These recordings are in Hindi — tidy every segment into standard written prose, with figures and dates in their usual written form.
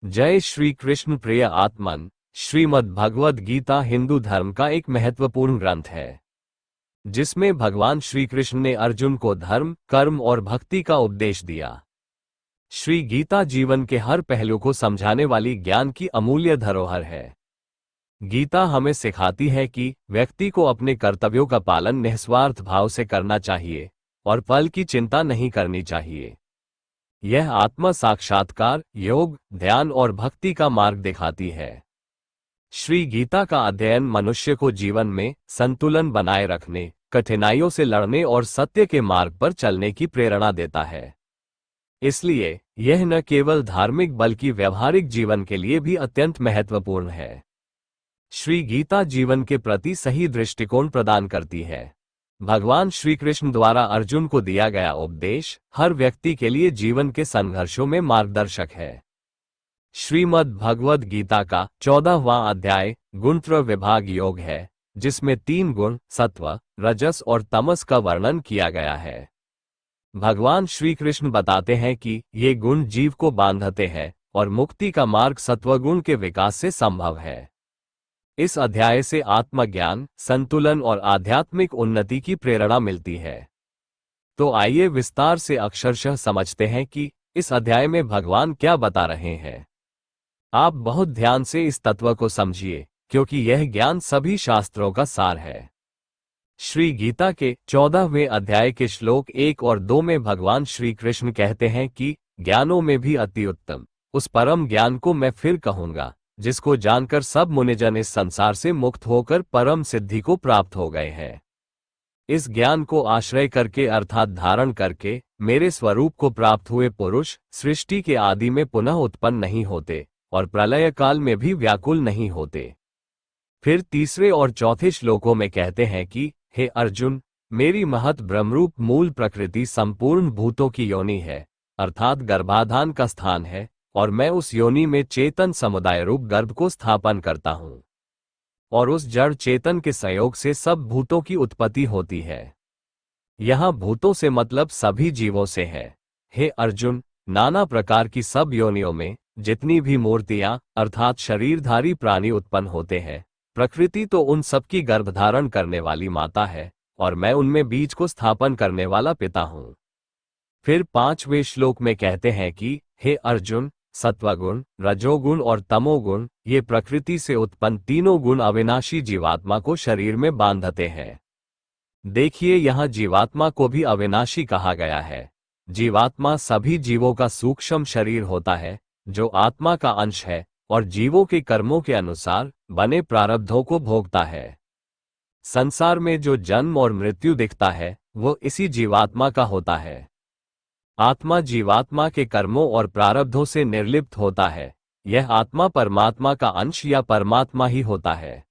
जय श्री कृष्ण। प्रिय आत्मन, श्रीमद् भगवद गीता हिंदू धर्म का एक महत्वपूर्ण ग्रंथ है जिसमें भगवान श्री कृष्ण ने अर्जुन को धर्म, कर्म और भक्ति का उपदेश दिया। श्री गीता जीवन के हर पहलू को समझाने वाली ज्ञान की अमूल्य धरोहर है। गीता हमें सिखाती है कि व्यक्ति को अपने कर्तव्यों का पालन निस्वार्थ भाव से करना चाहिए और फल की चिंता नहीं करनी चाहिए। यह आत्म साक्षात्कार, योग, ध्यान और भक्ति का मार्ग दिखाती है। श्री गीता का अध्ययन मनुष्य को जीवन में संतुलन बनाए रखने, कठिनाइयों से लड़ने और सत्य के मार्ग पर चलने की प्रेरणा देता है। इसलिए यह न केवल धार्मिक बल्कि व्यवहारिक जीवन के लिए भी अत्यंत महत्वपूर्ण है। श्री गीता जीवन के प्रति सही दृष्टिकोण प्रदान करती है। भगवान श्री कृष्ण द्वारा अर्जुन को दिया गया उपदेश हर व्यक्ति के लिए जीवन के संघर्षों में मार्गदर्शक है। श्रीमद् भगवद गीता का 14वां अध्याय गुणत्रय विभाग योग है, जिसमें 3 गुण सत्व, रजस और तमस का वर्णन किया गया है। भगवान श्री कृष्ण बताते हैं कि ये गुण जीव को बांधते हैं और मुक्ति का मार्ग सत्वगुण के विकास से संभव है। इस अध्याय से आत्मज्ञान, संतुलन और आध्यात्मिक उन्नति की प्रेरणा मिलती है। तो आइए विस्तार से अक्षरशः समझते हैं कि इस अध्याय में भगवान क्या बता रहे हैं। आप बहुत ध्यान से इस तत्व को समझिए, क्योंकि यह ज्ञान सभी शास्त्रों का सार है। श्री गीता के 14वें अध्याय के श्लोक 1 और 2 में भगवान श्री कृष्ण कहते हैं कि ज्ञानों में भी अति उत्तम उस परम ज्ञान को मैं फिर कहूंगा, जिसको जानकर सब मुनिजन इस संसार से मुक्त होकर परम सिद्धि को प्राप्त हो गए हैं। इस ज्ञान को आश्रय करके अर्थात धारण करके मेरे स्वरूप को प्राप्त हुए पुरुष सृष्टि के आदि में पुनः उत्पन्न नहीं होते और प्रलय काल में भी व्याकुल नहीं होते। फिर तीसरे और चौथे श्लोकों में कहते हैं कि हे अर्जुन, मेरी महत ब्रह्मरूप मूल प्रकृति संपूर्ण भूतों की योनि है, अर्थात गर्भाधान का स्थान है, और मैं उस योनि में चेतन समुदाय रूप गर्भ को स्थापन करता हूं, और उस जड़ चेतन के सहयोग से सब भूतों की उत्पत्ति होती है। यहां भूतों से मतलब सभी जीवों से है। हे अर्जुन, नाना प्रकार की सब योनियों में जितनी भी मूर्तियां अर्थात शरीरधारी प्राणी उत्पन्न होते हैं, प्रकृति तो उन सबकी गर्भधारण करने वाली माता है और मैं उनमें बीज को स्थापन करने वाला पिता हूं। फिर 5वें श्लोक में कहते हैं कि हे अर्जुन, सत्वगुण, रजोगुण और तमोगुण ये प्रकृति से उत्पन्न तीनों गुण अविनाशी जीवात्मा को शरीर में बांधते हैं। देखिए, यहाँ जीवात्मा को भी अविनाशी कहा गया है। जीवात्मा सभी जीवों का सूक्ष्म शरीर होता है जो आत्मा का अंश है और जीवों के कर्मों के अनुसार बने प्रारब्धों को भोगता है। संसार में जो जन्म और मृत्यु दिखता है वो इसी जीवात्मा का होता है। आत्मा जीवात्मा के कर्मों और प्रारब्धों से निर्लिप्त होता है। यह आत्मा परमात्मा का अंश या परमात्मा ही होता है।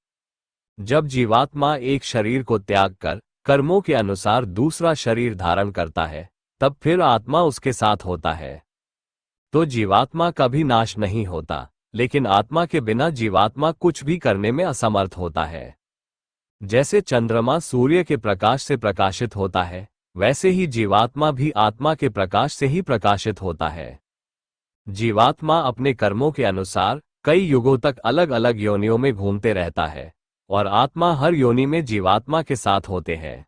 जब जीवात्मा एक शरीर को त्याग कर कर्मों के अनुसार दूसरा शरीर धारण करता है, तब फिर आत्मा उसके साथ होता है। तो जीवात्मा कभी नाश नहीं होता, लेकिन आत्मा के बिना जीवात्मा कुछ भी करने में असमर्थ होता है। जैसे चंद्रमा सूर्य के प्रकाश से प्रकाशित होता है, वैसे ही जीवात्मा भी आत्मा के प्रकाश से ही प्रकाशित होता है। जीवात्मा अपने कर्मों के अनुसार कई युगों तक अलग अलग योनियों में घूमते रहता है और आत्मा हर योनि में जीवात्मा के साथ होते हैं।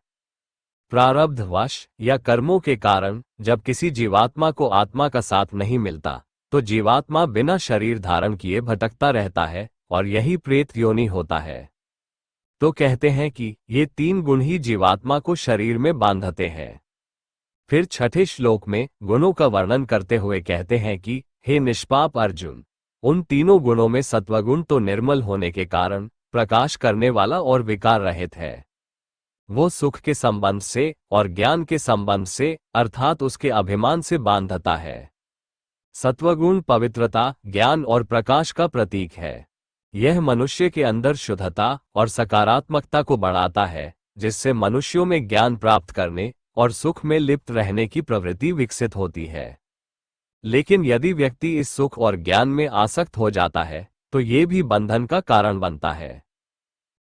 प्रारब्धवश या कर्मों के कारण जब किसी जीवात्मा को आत्मा का साथ नहीं मिलता, तो जीवात्मा बिना शरीर धारण किए भटकता रहता है और यही प्रेत योनि होता है। तो कहते हैं कि ये 3 गुण ही जीवात्मा को शरीर में बांधते हैं। फिर 6ठे श्लोक में गुणों का वर्णन करते हुए कहते हैं कि हे निष्पाप अर्जुन, उन तीनों गुणों में सत्वगुण तो निर्मल होने के कारण प्रकाश करने वाला और विकार रहित है। वो सुख के संबंध से और ज्ञान के संबंध से अर्थात उसके अभिमान से बांधता है। सत्वगुण पवित्रता, ज्ञान और प्रकाश का प्रतीक है। यह मनुष्य के अंदर शुद्धता और सकारात्मकता को बढ़ाता है, जिससे मनुष्यों में ज्ञान प्राप्त करने और सुख में लिप्त रहने की प्रवृत्ति विकसित होती है। लेकिन यदि व्यक्ति इस सुख और ज्ञान में आसक्त हो जाता है, तो ये भी बंधन का कारण बनता है।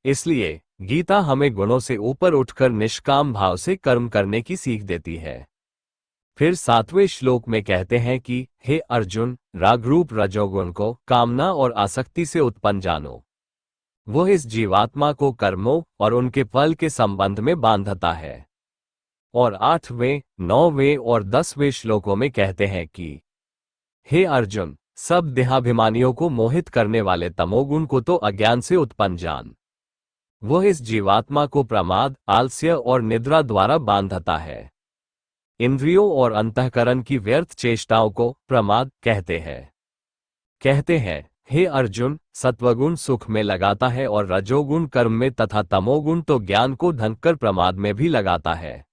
इसलिए गीता हमें गुणों से ऊपर उठकर निष्काम भाव से कर्म करने की सीख देती है। फिर 7वें श्लोक में कहते हैं कि हे अर्जुन, रागरूप रजोगुण को कामना और आसक्ति से उत्पन्न जानो। वह इस जीवात्मा को कर्मों और उनके फल के संबंध में बांधता है। और 8वें, 9वें और 10वें श्लोकों में कहते हैं कि हे अर्जुन, सब देहाभिमानियों को मोहित करने वाले तमोगुण को तो अज्ञान से उत्पन्न जान। वह इस जीवात्मा को प्रमाद, आलस्य और निद्रा द्वारा बांधता है। इंद्रियों और अंतःकरण की व्यर्थ चेष्टाओं को प्रमाद कहते हैं हे अर्जुन, सत्वगुण सुख में लगाता है और रजोगुण कर्म में तथा तमोगुण तो ज्ञान को ढंककर प्रमाद में भी लगाता है।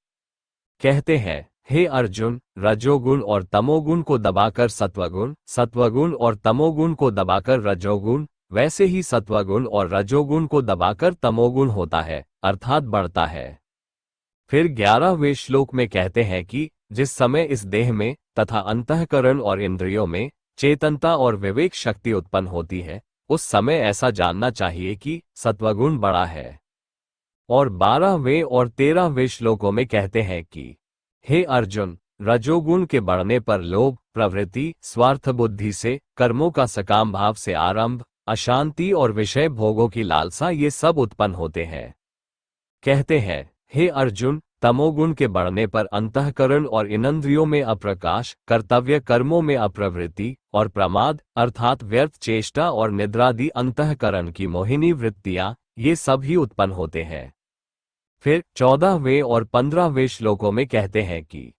कहते हैं हे अर्जुन, रजोगुण और तमोगुण को दबाकर सत्वगुण, सत्वगुण और तमोगुण को दबाकर रजोगुण, वैसे ही सत्वगुण और रजोगुण को दबाकर तमोगुण होता है, अर्थात बढ़ता है। फिर 11वें श्लोक में कहते हैं कि जिस समय इस देह में तथा अंतःकरण और इंद्रियों में चेतनता और विवेक शक्ति उत्पन्न होती है, उस समय ऐसा जानना चाहिए कि सत्वगुण बड़ा है। और 12वें और 13वें श्लोकों में कहते हैं कि हे अर्जुन, रजोगुण के बढ़ने पर लोभ, प्रवृत्ति, स्वार्थ बुद्धि से, कर्मों का सकाम भाव से आरंभ, अशांति और विषय भोगों की लालसा, ये सब उत्पन्न होते हैं। कहते हैं हे अर्जुन, तमोगुण के बढ़ने पर अंतःकरण और इंद्रियों में अप्रकाश, कर्तव्य कर्मों में अप्रवृत्ति और प्रमाद अर्थात व्यर्थ चेष्टा और निद्रादि अंतःकरण की मोहिनी वृत्तियां, ये सब ही उत्पन्न होते हैं। फिर 14वें और 15वें श्लोकों में कहते हैं कि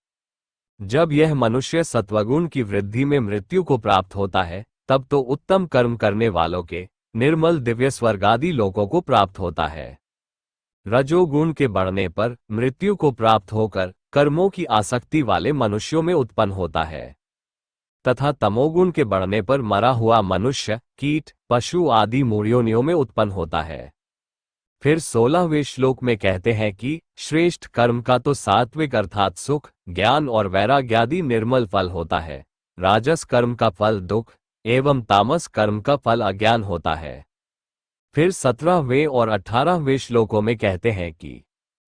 जब यह मनुष्य सत्वगुण की वृद्धि में मृत्यु को प्राप्त होता है, तब तो उत्तम कर्म करने वालों के निर्मल दिव्य स्वर्गादि लोकों को प्राप्त होता है। रजोगुण के बढ़ने पर मृत्यु को प्राप्त होकर कर्मों की आसक्ति वाले मनुष्यों में उत्पन्न होता है, तथा तमोगुण के बढ़ने पर मरा हुआ मनुष्य, कीट, पशु आदि मूढ़योनियों में उत्पन्न होता है। फिर 16वें श्लोक में कहते हैं कि श्रेष्ठ कर्म का तो सात्विक अर्थात सुख, ज्ञान और वैराग्यादि निर्मल फल होता है। राजस कर्म का फल दुख एवं तामस कर्म का फल अज्ञान होता है। फिर 17वें और 18वें श्लोकों में कहते हैं कि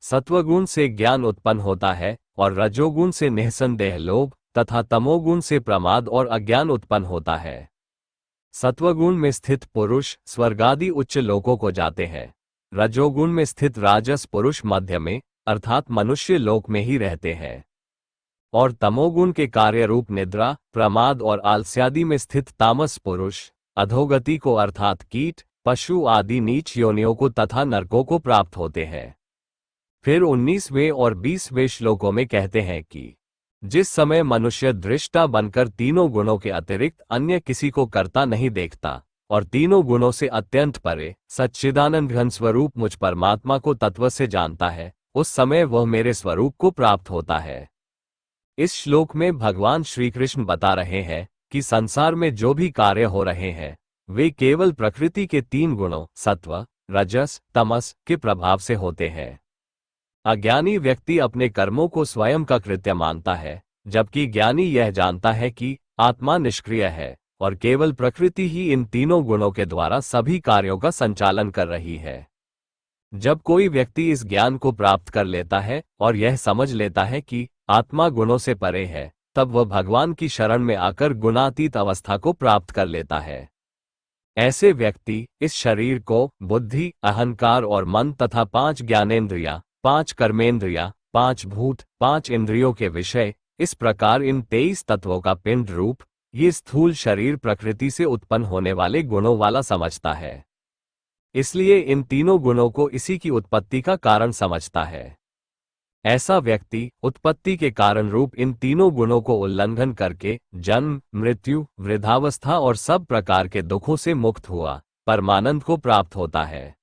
सत्वगुण से ज्ञान उत्पन्न होता है और रजोगुण से निःसंदेह लोभ तथा तमोगुण से प्रमाद और अज्ञान उत्पन्न होता है। सत्वगुण में स्थित पुरुष स्वर्गादि उच्च लोकों को जाते हैं। रजोगुण में स्थित राजस पुरुष मध्य में अर्थात मनुष्य लोक में ही रहते हैं। और तमोगुण के कार्य रूप निद्रा, प्रमाद और आलस्यादि में स्थित तामस पुरुष अधोगति को अर्थात कीट, पशु आदि नीच योनियों को तथा नरकों को प्राप्त होते हैं। फिर 19वें और 20वें श्लोकों में कहते हैं कि जिस समय मनुष्य दृष्टा बनकर तीनों गुणों के अतिरिक्त अन्य किसी को करता नहीं देखता और तीनों गुणों से अत्यंत परे सच्चिदानंद घन स्वरूप मुझ परमात्मा को तत्व से जानता है, उस समय वह मेरे स्वरूप को प्राप्त होता है। इस श्लोक में भगवान श्री कृष्ण बता रहे हैं कि संसार में जो भी कार्य हो रहे हैं वे केवल प्रकृति के 3 गुणों सत्व, रजस, तमस के प्रभाव से होते हैं। अज्ञानी व्यक्ति अपने कर्मों को स्वयं का कृत्य मानता है, जबकि ज्ञानी यह जानता है कि आत्मा निष्क्रिय है और केवल प्रकृति ही इन तीनों गुणों के द्वारा सभी कार्यों का संचालन कर रही है। जब कोई व्यक्ति इस ज्ञान को प्राप्त कर लेता है और यह समझ लेता है कि आत्मा गुणों से परे है, तब वह भगवान की शरण में आकर गुणातीत अवस्था को प्राप्त कर लेता है। ऐसे व्यक्ति इस शरीर को बुद्धि, अहंकार और मन तथा 5 ज्ञानेंद्रियां, 5 कर्मेंद्रियां, 5 भूत, 5 इंद्रियों के विषय, इस प्रकार इन 23 तत्वों का पिंड रूप ये स्थूल शरीर प्रकृति से उत्पन्न होने वाले गुणों वाला समझता है। इसलिए इन तीनों गुणों को इसी की उत्पत्ति का कारण समझता है। ऐसा व्यक्ति उत्पत्ति के कारण रूप इन तीनों गुणों को उल्लंघन करके जन्म, मृत्यु, वृद्धावस्था और सब प्रकार के दुखों से मुक्त हुआ परमानंद को प्राप्त होता है।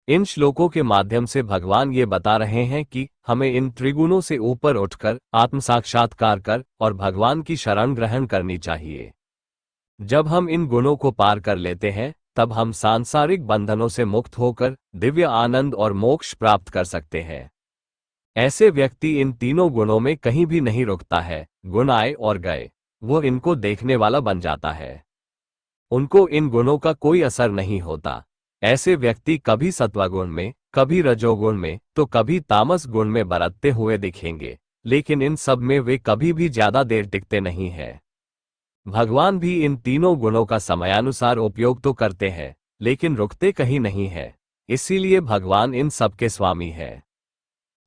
इन श्लोकों के माध्यम से भगवान ये बता रहे हैं कि हमें इन त्रिगुणों से ऊपर उठकर आत्म साक्षात्कार कर और भगवान की शरण ग्रहण करनी चाहिए। जब हम इन गुणों को पार कर लेते हैं, तब हम सांसारिक बंधनों से मुक्त होकर दिव्य आनंद और मोक्ष प्राप्त कर सकते हैं। ऐसे व्यक्ति इन तीनों गुणों में कहीं भी नहीं रुकता है, गुण आए और गए, वो इनको देखने वाला बन जाता है। उनको इन गुणों का कोई असर नहीं होता। ऐसे व्यक्ति कभी सत्वगुण में, कभी रजोगुण में, तो कभी तामस गुण में बरतते हुए दिखेंगे, लेकिन इन सब में वे कभी भी ज्यादा देर टिकते नहीं हैं। भगवान भी इन तीनों गुणों का समयानुसार उपयोग तो करते हैं, लेकिन रुकते कहीं नहीं है। इसीलिए भगवान इन सब के स्वामी है।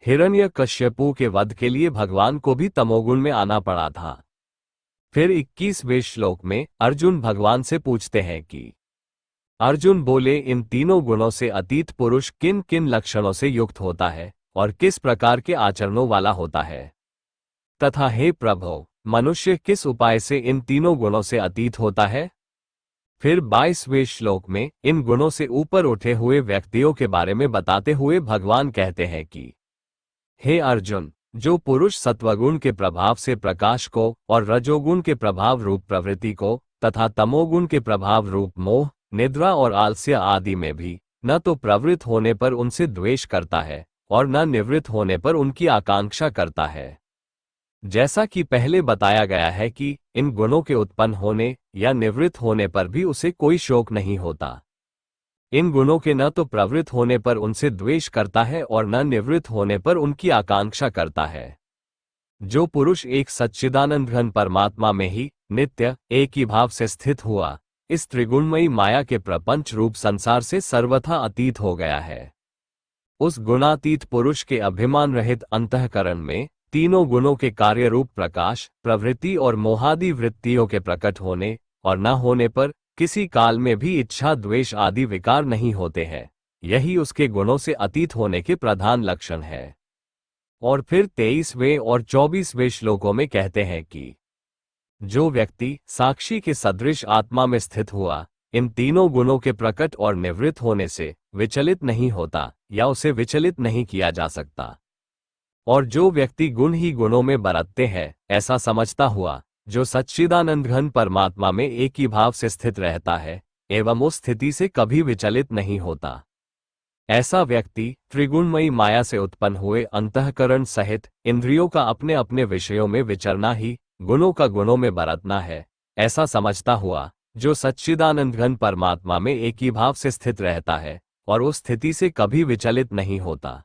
हिरण्यकश्यपु के वध के लिए भगवान को भी तमोगुण में आना पड़ा था। फिर 21वें श्लोक में अर्जुन भगवान से पूछते हैं कि अर्जुन बोले, इन तीनों गुणों से अतीत पुरुष किन किन लक्षणों से युक्त होता है और किस प्रकार के आचरणों वाला होता है, तथा हे प्रभु, मनुष्य किस उपाय से इन तीनों गुणों से अतीत होता है। फिर 22वें श्लोक में इन गुणों से ऊपर उठे हुए व्यक्तियों के बारे में बताते हुए भगवान कहते हैं कि हे अर्जुन, जो पुरुष सत्वगुण के प्रभाव से प्रकाश को और रजोगुण के प्रभाव रूप प्रवृत्ति को तथा तमोगुण के प्रभाव रूप मोह, निद्रा और आलस्य आदि में भी न तो प्रवृत्त होने पर उनसे द्वेष करता है और न निवृत्त होने पर उनकी आकांक्षा करता है। जैसा कि पहले बताया गया है कि इन गुणों के उत्पन्न होने या निवृत्त होने पर भी उसे कोई शोक नहीं होता। इन गुणों के न तो प्रवृत्त होने पर उनसे द्वेष करता है और न निवृत्त होने पर उनकी आकांक्षा करता है। जो पुरुष एक सच्चिदानंद घन परमात्मा में ही नित्य एक ही भाव से स्थित हुआ, इस त्रिगुणमयी माया के प्रपंच रूप संसार से सर्वथा अतीत हो गया है। उस गुणातीत पुरुष के अभिमान रहित अंतःकरण में तीनों गुणों के कार्य रूप प्रकाश, प्रवृत्ति और मोहादि वृत्तियों के प्रकट होने और न होने पर किसी काल में भी इच्छा, द्वेष आदि विकार नहीं होते हैं। यही उसके गुणों से अतीत होने के प्रधान लक्षण है। और फिर 23वें और 24वें श्लोकों में कहते हैं कि जो व्यक्ति साक्षी के सदृश आत्मा में स्थित हुआ, इन तीनों गुणों के प्रकट और निवृत्त होने से विचलित नहीं होता या उसे विचलित नहीं किया जा सकता। और जो व्यक्ति गुण ही गुणों में बरतते हैं, ऐसा समझता हुआ, जो सच्चिदानंद घन परमात्मा में एक ही भाव से स्थित रहता है एवं उस स्थिति से कभी विचलित नहीं होता, ऐसा व्यक्ति त्रिगुणमयी माया से उत्पन्न हुए अंतःकरण सहित इंद्रियों का अपने अपने विषयों में विचरना ही गुणों का गुणों में बरतना है, ऐसा समझता हुआ, जो सच्चिदानंद घन परमात्मा में एक ही भाव से स्थित रहता है और उस स्थिति से कभी विचलित नहीं होता।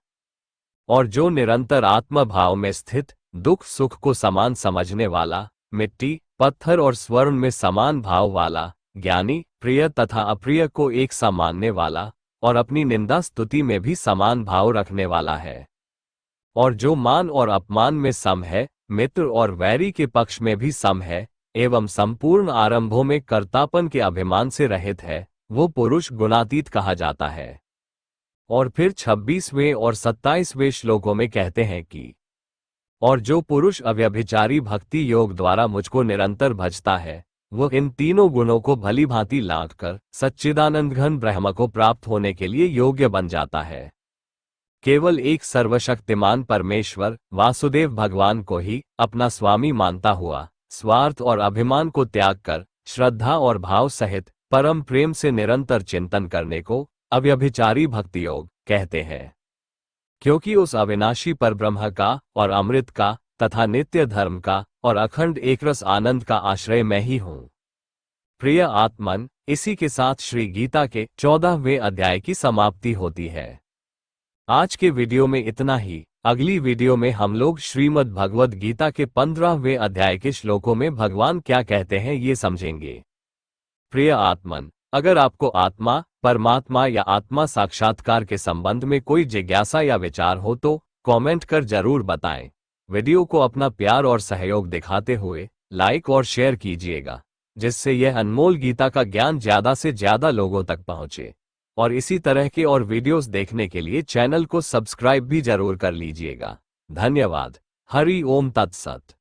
और जो निरंतर आत्म भाव में स्थित, दुख सुख को समान समझने वाला, मिट्टी, पत्थर और स्वर्ण में समान भाव वाला, ज्ञानी, प्रिय तथा अप्रिय को एक सा मानने वाला और अपनी निंदा स्तुति में भी समान भाव रखने वाला है। और जो मान और अपमान में सम है, मित्र और वैरी के पक्ष में भी सम है एवं संपूर्ण आरंभों में कर्तापन के अभिमान से रहित है, वो पुरुष गुणातीत कहा जाता है। और फिर 26वें और 27वें श्लोकों में कहते हैं कि और जो पुरुष अव्यभिचारी भक्ति योग द्वारा मुझको निरंतर भजता है, वो इन तीनों गुणों को भली भांति लांघ कर सच्चिदानंद घन ब्रह्म को प्राप्त होने के लिए योग्य बन जाता है। केवल एक सर्वशक्तिमान परमेश्वर वासुदेव भगवान को ही अपना स्वामी मानता हुआ, स्वार्थ और अभिमान को त्याग कर श्रद्धा और भाव सहित परम प्रेम से निरंतर चिंतन करने को अव्यभिचारी भक्ति योग कहते हैं। क्योंकि उस अविनाशी परब्रह्म का और अमृत का तथा नित्य धर्म का और अखंड एकरस आनंद का आश्रय मैं ही हूँ। प्रिय आत्मन, इसी के साथ श्री गीता के 14वें अध्याय की समाप्ति होती है। आज के वीडियो में इतना ही। अगली वीडियो में हम लोग श्रीमद् भगवद गीता के 15वें अध्याय के श्लोकों में भगवान क्या कहते हैं ये समझेंगे। प्रिय आत्मन, अगर आपको आत्मा, परमात्मा या आत्मा साक्षात्कार के संबंध में कोई जिज्ञासा या विचार हो तो कमेंट कर जरूर बताएं। वीडियो को अपना प्यार और सहयोग दिखाते हुए लाइक और शेयर कीजिएगा, जिससे यह अनमोल गीता का ज्ञान ज्यादा से ज्यादा लोगों तक पहुंचे। और इसी तरह के और वीडियोस देखने के लिए चैनल को सब्सक्राइब भी जरूर कर लीजिएगा। धन्यवाद। हरि ओम तत्सत।